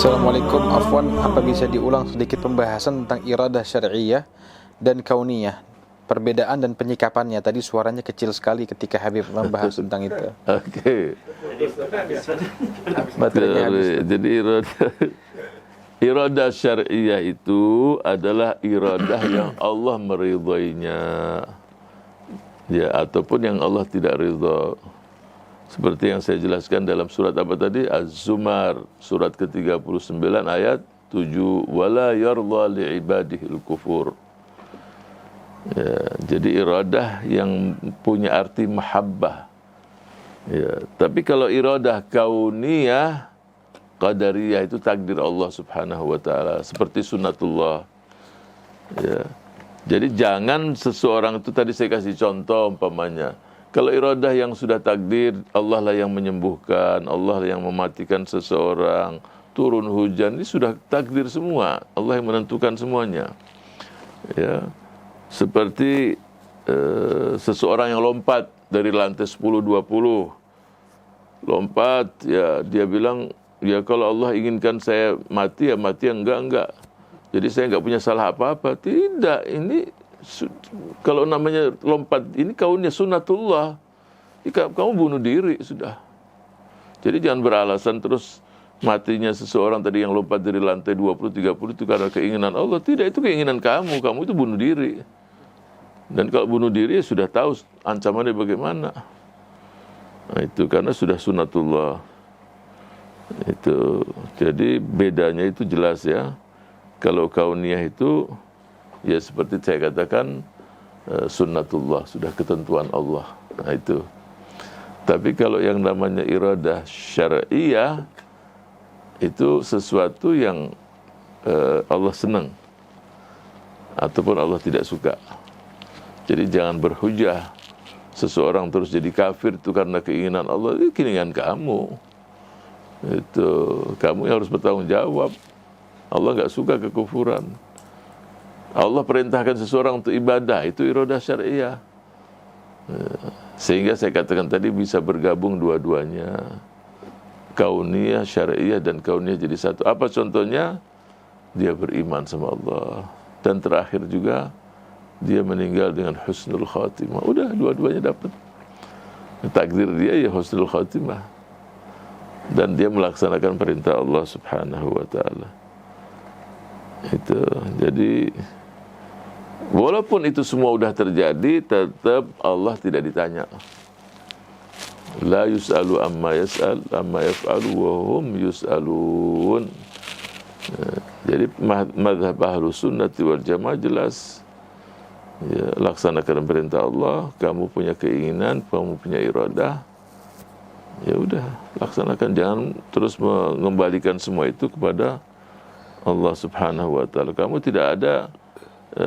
Assalamualaikum, afwan, apa bisa diulang sedikit pembahasan tentang iradah syar'iyah dan kauniyah, perbedaan dan penyikapannya? Tadi suaranya kecil sekali ketika Habib membahas tentang itu. Oke. Baterainya habis. Jadi iradah syar'iyah itu adalah iradah yang Allah meridainya, ya, ataupun yang Allah tidak ridha. Seperti yang saya jelaskan dalam surat apa tadi? Az-Zumar, surat ke-39 ayat 7. Wala yarda li'ibadihil kufur. Ya, jadi iradah yang punya arti mahabbah. Ya, tapi kalau iradah kauniyah, qadariyah, itu takdir Allah Subhanahu wa taala, seperti sunnatullah. Ya. Jadi jangan seseorang itu, tadi saya kasih contoh umpamanya, kalau iradah yang sudah takdir, Allah lah yang menyembuhkan, Allah lah yang mematikan seseorang, turun hujan, ini sudah takdir semua, Allah yang menentukan semuanya. Ya. Seperti seseorang yang lompat dari lantai 10-20, lompat, ya, dia bilang, ya kalau Allah inginkan saya mati, ya mati, ya enggak. Jadi saya enggak punya salah apa-apa. Tidak, ini kalau namanya lompat, ini kaunnya sunnatullah. Kamu bunuh diri sudah. Jadi jangan beralasan terus matinya seseorang tadi yang lompat dari lantai 20-30 itu karena keinginan Allah. Tidak, itu keinginan kamu itu bunuh diri. Dan kalau bunuh diri ya sudah tahu ancamannya bagaimana. Nah, itu karena sudah sunnatullah. Itu. Jadi bedanya itu jelas ya. Kalau kauniyah itu ya seperti saya katakan sunnatullah, sudah ketentuan Allah. Nah itu. Tapi kalau yang namanya iradah syar'iyah itu sesuatu yang Allah senang ataupun Allah tidak suka. Jadi jangan berhujah seseorang terus jadi kafir itu karena keinginan Allah. Itu keinginan kamu. Itu kamu yang harus bertanggung jawab. Allah enggak suka kekufuran. Allah perintahkan seseorang untuk ibadah, itu iradah syar'iyah. Sehingga saya katakan tadi bisa bergabung dua-duanya. Kauniyah, syar'iyah, dan kauniyah jadi satu. Apa contohnya? Dia beriman sama Allah. Dan terakhir juga, dia meninggal dengan husnul khatimah. Udah, dua-duanya dapat. Takdir dia ya husnul khatimah. Dan dia melaksanakan perintah Allah Subhanahu wa ta'ala. Itu, jadi walaupun itu semua sudah terjadi, tetap Allah tidak ditanya. La yus'alu amma yas'al, amma yaf'alu wa hum yus'alun. Jadi mazhab Ahlus Sunnati wal Jamaah jelas. Ya, laksanakan perintah Allah, kamu punya keinginan, kamu punya iradah. Ya udah, laksanakan, jangan terus mengembalikan semua itu kepada Allah Subhanahu wa ta'ala. Kamu tidak ada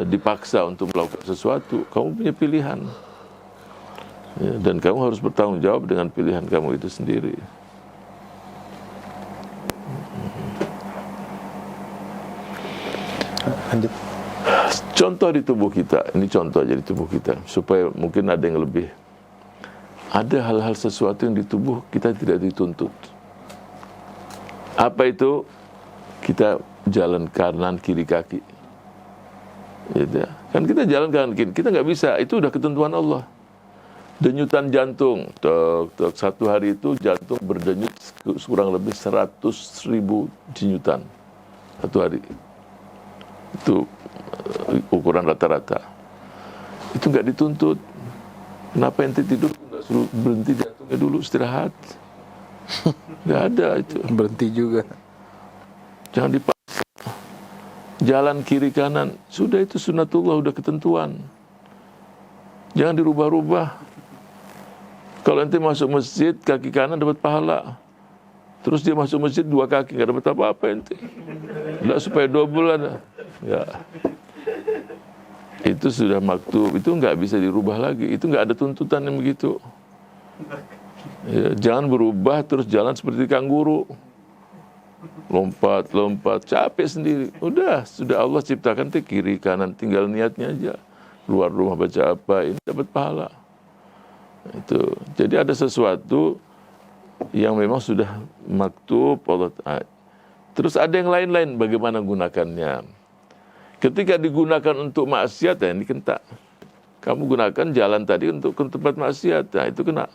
dipaksa untuk melakukan sesuatu. Kamu punya pilihan. Ya, dan kamu harus bertanggung jawab dengan pilihan kamu itu sendiri. Lanjut. Contoh di tubuh kita. Ini contoh aja di tubuh kita. Supaya mungkin ada yang lebih. Ada hal-hal sesuatu yang di tubuh kita tidak dituntut. Apa itu? Kita jalan kanan kiri kaki, gitu. Kan kita jalan kanan kiri, kita nggak bisa, itu udah ketentuan Allah. Denyutan jantung, satu hari itu jantung berdenyut kurang lebih 100.000 denyutan satu hari. Itu ukuran rata-rata. Itu nggak dituntut. Kenapa ente tidur nggak suruh berhenti jantungnya dulu, istirahat? Nggak ada itu. Berhenti juga. Jangan dipaksa. Jalan kiri kanan, sudah itu sunnatullah, udah ketentuan. Jangan dirubah-rubah. Kalau ente masuk masjid, kaki kanan dapat pahala. Terus dia masuk masjid dua kaki, nggak dapat apa-apa ente. Nggak, supaya double ada. Ya. Itu sudah maktub, itu nggak bisa dirubah lagi. Itu nggak ada tuntutan yang begitu. Ya, jangan berubah terus jalan seperti kanguru. Lompat, capek sendiri. Udah, sudah Allah ciptakan tuh kiri kanan, tinggal niatnya aja. Luar rumah baca apa, ini dapat pahala. Itu. Jadi ada sesuatu yang memang sudah maktub Allah. Terus ada yang lain-lain bagaimana gunakannya. Ketika digunakan untuk maksiat, ya ini kena. Kamu gunakan jalan tadi untuk ke tempat maksiat, nah itu kena.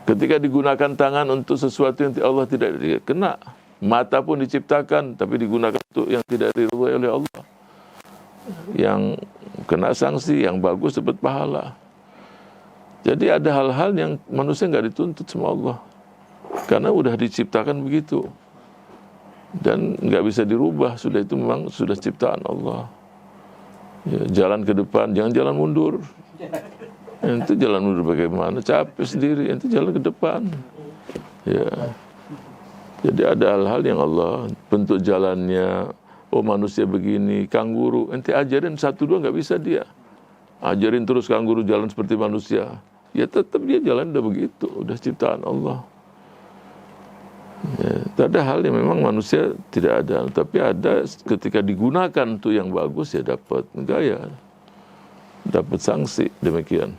Ketika digunakan tangan untuk sesuatu yang Allah tidak kena. Mata pun diciptakan, tapi digunakan untuk yang tidak diridhai oleh Allah. Yang kena sanksi, yang bagus dapat pahala. Jadi ada hal-hal yang manusia nggak dituntut sama Allah. Karena udah diciptakan begitu. Dan nggak bisa dirubah, sudah itu memang sudah ciptaan Allah. Ya, jalan ke depan, jangan jalan mundur. Ente jalan mundur bagaimana? Capek sendiri, ente jalan ke depan. Ya. Jadi ada hal-hal yang Allah bentuk jalannya. Oh manusia begini, kanguru. Ente ajarin 1-2 nggak bisa dia. Ajarin terus kanguru jalan seperti manusia. Ya tetap dia jalan udah begitu, udah ciptaan Allah. Ya, ada hal yang memang manusia tidak ada, tapi ada ketika digunakan untuk yang bagus ya dapat gaya, dapat sanksi demikian.